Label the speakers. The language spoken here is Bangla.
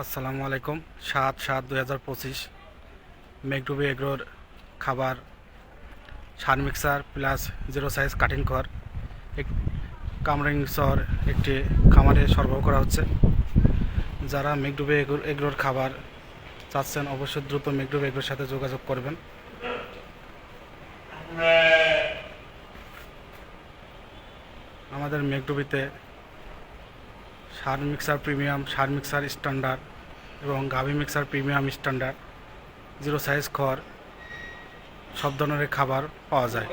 Speaker 1: আসসালামু আলাইকুম। 7/7/2025 মেঘডুবি এগ্রোর খাবার সার mixer plus zero size cutting ঘর কামরাং শহর একটি খামারে সরবরাহ করা হচ্ছে। যারা মেঘডুবি এগ্রোর খাবার চাচ্ছেন অবশ্যই দ্রুত মেঘডুবি এগ্রোর সাথে যোগাযোগ করবেন। আমাদের মেঘডুবিতে সার মিক্সার প্রিমিয়াম, সার মিক্সার স্ট্যান্ডার্ড এবং গাভী mixer premium standard, zero size খড় সব ধরনের খাবার পাওয়া যায়।